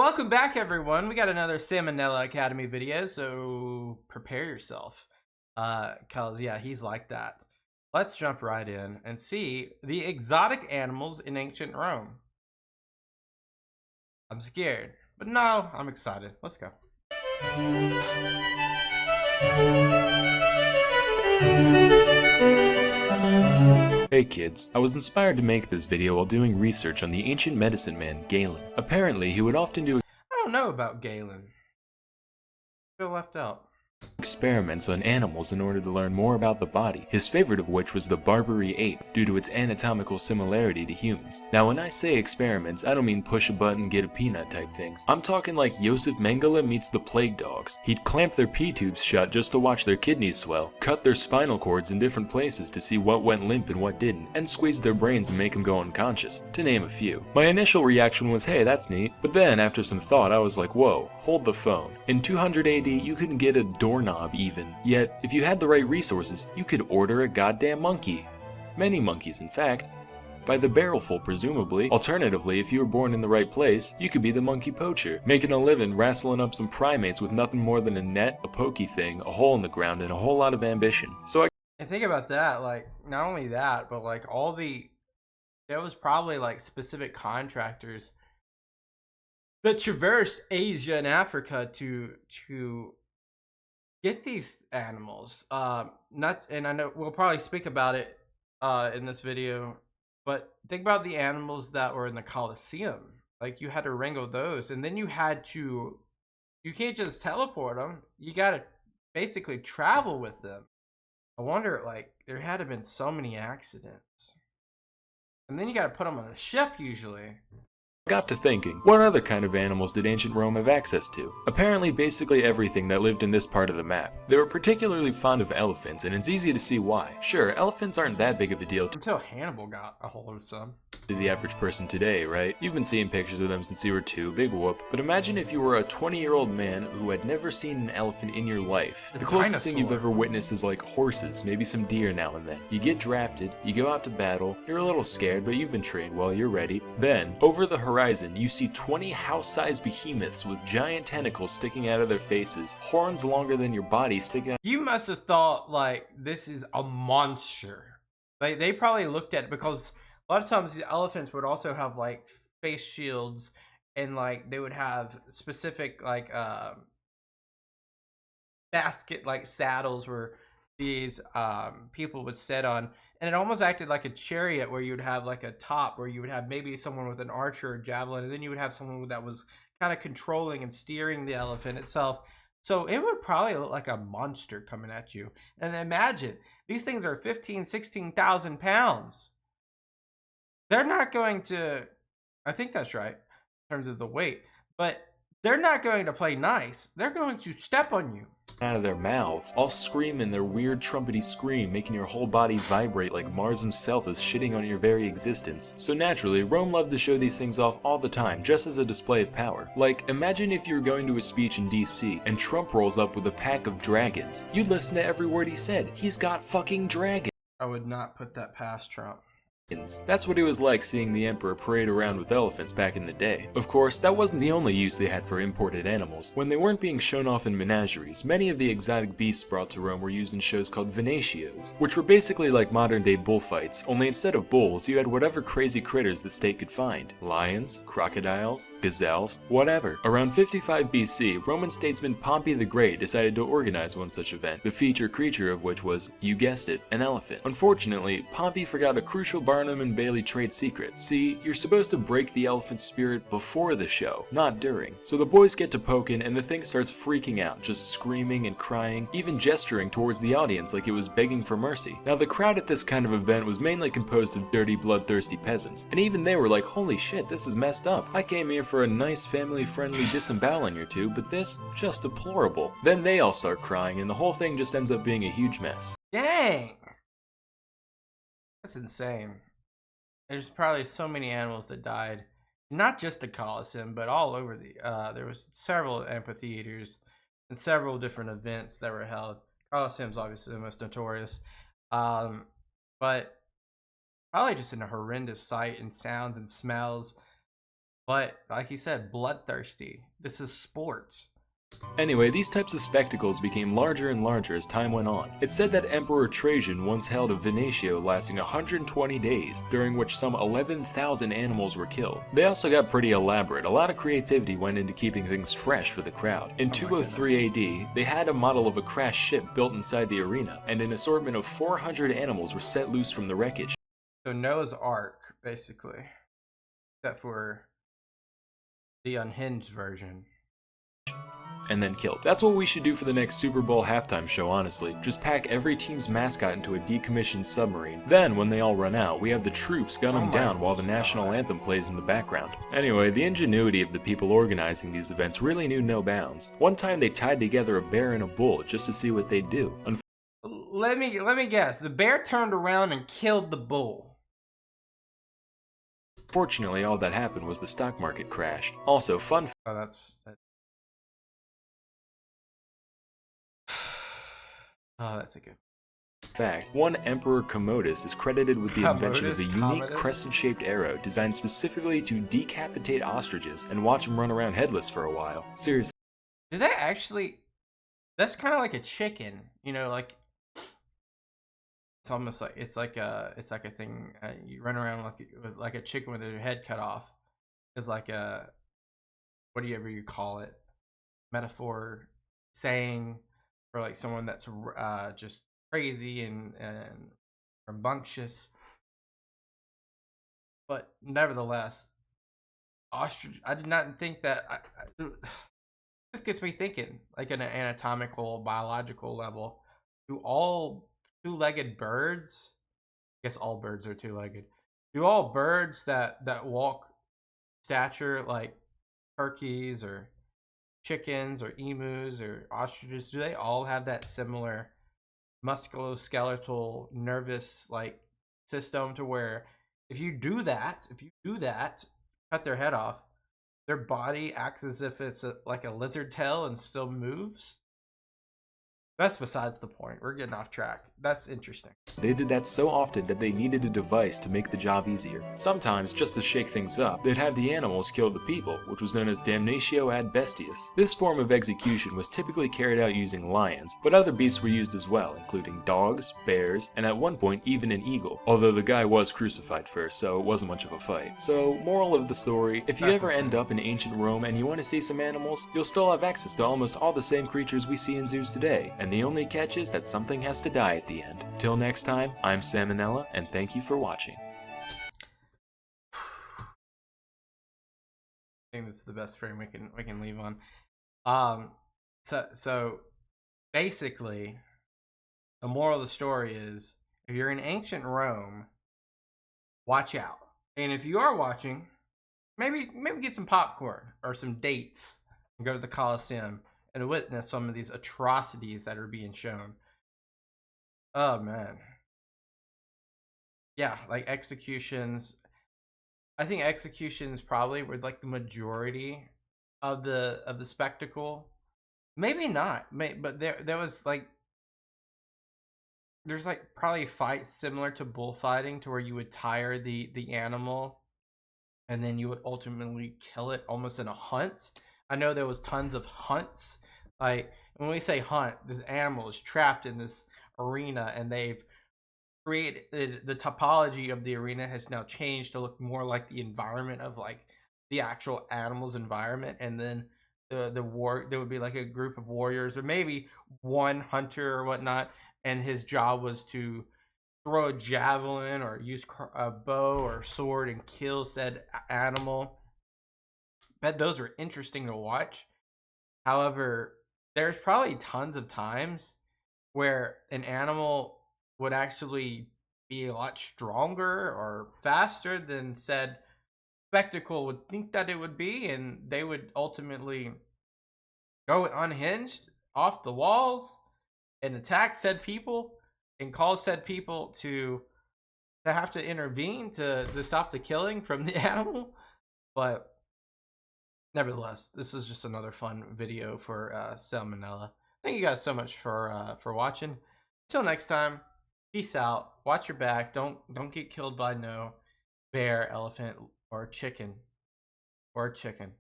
Welcome back, everyone. We got another Salmonella Academy video, so prepare yourself. Cause yeah, he's like that. Let's jump right in and see the exotic animals in ancient Rome. I'm scared, but no, I'm excited. Let's go. Hey kids, I was inspired to make this video while doing research on the ancient medicine man, Galen. Apparently, he would often do I don't know about Galen. Feel left out. experiments on animals in order to learn more about the body, his favorite of which was the Barbary ape, due to its anatomical similarity to humans. Now when I say experiments, I don't mean push a button get a peanut type things. I'm talking like Joseph Mengele meets the plague dogs. He'd clamp their pee tubes shut just to watch their kidneys swell, cut their spinal cords in different places to see what went limp and what didn't, and squeeze their brains and make them go unconscious, to name a few. My initial reaction was, hey, that's neat, but then after some thought I was like, whoa, hold the phone. In 200 AD you couldn't get a doorknob even, yet if you had the right resources you could order a goddamn monkey. Many monkeys in fact. By the barrelful presumably. Alternatively, if you were born in the right place, you could be the monkey poacher, making a living wrestling up some primates with nothing more than a net, a pokey thing, a hole in the ground, and a whole lot of ambition. So And think about that, like, not only that, but like there was probably like specific contractors that traversed Asia and Africa to get these animals. Not, and I know we'll probably speak about it in this video, but think about the animals that were in the Colosseum. Like, you had to wrangle those, and then you can't just teleport them. You got to basically travel with them. I wonder, like, there had to have been so many accidents, and then you got to put them on a ship usually. got to thinking, what other kind of animals did ancient Rome have access to? Apparently basically everything that lived in this part of the map. They were particularly fond of elephants, and it's easy to see why. Sure, elephants aren't that big of a deal Until Hannibal got a hold of some. to the average person today, right? You've been seeing pictures of them since you were 2, big whoop. But imagine if you were a 20-year-old man who had never seen an elephant in your life. The closest thing you've ever witnessed is like horses, maybe some deer now and then. You get drafted, you go out to battle, you're a little scared, but you've been trained well, you're ready. Then, over the horizon, you see 20 house-sized behemoths with giant tentacles sticking out of their faces, horns longer than your body sticking out. You must have thought, like, this is a monster. Like, they probably looked at it because a lot of times the elephants would also have like face shields, and like they would have specific like basket like saddles where these people would sit on, and it almost acted like a chariot where you would have like a top where you would have maybe someone with an archer or javelin, and then you would have someone that was kind of controlling and steering the elephant itself. So it would probably look like a monster coming at you. And imagine, these things are 16,000 pounds. They're not going to, I think that's right in terms of the weight, but they're not going to play nice. They're going to step on you. Out of their mouths, all screaming their weird trumpety scream, making your whole body vibrate like Mars himself is shitting on your very existence. So naturally, Rome loved to show these things off all the time, just as a display of power. Like, imagine if you were going to a speech in DC, and Trump rolls up with a pack of dragons. You'd listen to every word he said. He's got fucking dragons. I would not put that past Trump. That's what it was like seeing the emperor parade around with elephants back in the day. Of course, that wasn't the only use they had for imported animals. When they weren't being shown off in menageries, many of the exotic beasts brought to Rome were used in shows called venatios, which were basically like modern day bullfights, only instead of bulls, you had whatever crazy critters the state could find. Lions, crocodiles, gazelles, whatever. Around 55 BC, Roman statesman Pompey the Great decided to organize one such event, the featured creature of which was, you guessed it, an elephant. Unfortunately, Pompey forgot a crucial Barnum and Bailey trade secret. See, you're supposed to break the elephant's spirit before the show, not during. So the boys get to poking and the thing starts freaking out, just screaming and crying, even gesturing towards the audience like it was begging for mercy. Now the crowd at this kind of event was mainly composed of dirty, bloodthirsty peasants, and even they were like, holy shit, this is messed up. I came here for a nice family-friendly disemboweling or two, but this, just deplorable. Then they all start crying and the whole thing just ends up being a huge mess. Dang! That's insane. There's probably so many animals that died, not just the Colosseum, but all over the. There was several amphitheaters and several different events that were held. Colosseum's obviously the most notorious, but probably just in a horrendous sight and sounds and smells. but like he said, bloodthirsty. This is sports. Anyway, these types of spectacles became larger and larger as time went on. It's said that Emperor Trajan once held a venatio lasting 120 days, during which some 11,000 animals were killed. They also got pretty elaborate. A lot of creativity went into keeping things fresh for the crowd. In 203 AD, they had a model of a crashed ship built inside the arena, and an assortment of 400 animals were set loose from the wreckage. So Noah's Ark, basically, except for the unhinged version. And then killed. That's what we should do for the next Super Bowl halftime show, honestly. Just pack every team's mascot into a decommissioned submarine. Then, when they all run out, we have the troops gun them down while the national anthem plays in the background. Anyway, the ingenuity of the people organizing these events really knew no bounds. One time they tied together a bear and a bull just to see what they'd do. Let me guess. The bear turned around and killed the bull. Fortunately, all that happened was the stock market crashed. Also, fun Oh, that's oh, that's a good fact, one Emperor Commodus is credited with the invention of a unique Commodus? crescent-shaped arrow designed specifically to decapitate ostriches and watch them run around headless for a while. Seriously. Did they actually? That's kind of like a chicken, you know, like it's almost like it's like a thing you run around like a chicken with their head cut off. It's like a whatever you call it, metaphor, saying for like someone that's just crazy and rambunctious. But nevertheless, ostrich. I did not think that. This gets me thinking, like an anatomical, biological level. Do all two-legged birds? I guess all birds are two-legged. Do all birds that walk stature like turkeys or chickens or emus or ostriches? Do they all have that similar musculoskeletal nervous like system to where if you do that, cut their head off, their body acts as if it's like a lizard tail and still moves? That's besides the point. We're getting off track. That's interesting. They did that so often that they needed a device to make the job easier. Sometimes, just to shake things up, they'd have the animals kill the people, which was known as damnatio ad bestias. This form of execution was typically carried out using lions, but other beasts were used as well, including dogs, bears, and at one point even an eagle, although the guy was crucified first, so it wasn't much of a fight. So, moral of the story, if you ever end up in ancient Rome and you want to see some animals, you'll still have access to almost all the same creatures we see in zoos today, and the only catch is that something has to die at the end. Till next time, I'm Salmonella, and thank you for watching. I think this is the best frame we can leave on. So basically, the moral of the story is if you're in ancient Rome, watch out. And if you are watching, maybe get some popcorn or some dates and go to the Colosseum and witness some of these atrocities that are being shown. Oh man. Yeah, like executions. I think executions probably were like the majority of the spectacle. Maybe not. But there was like there's like probably fights similar to bullfighting to where you would tire the animal and then you would ultimately kill it almost in a hunt. I know there was tons of hunts. Like when we say hunt, this animal is trapped in this arena and they've created the topology of the arena has now changed to look more like the environment of like the actual animal's environment, and then the war there would be like a group of warriors or maybe one hunter or whatnot, and his job was to throw a javelin or use a bow or sword and kill said animal. Bet those were interesting to watch. However, there's probably tons of times where an animal would actually be a lot stronger or faster than said spectacle would think that it would be, and they would ultimately go unhinged off the walls and attack said people and cause said people to have to intervene to stop the killing from the animal. But nevertheless, this is just another fun video for Salmonella. Thank you guys so much for watching. Until next time, peace out. Watch your back. Don't get killed by no bear, elephant, or chicken. or chicken.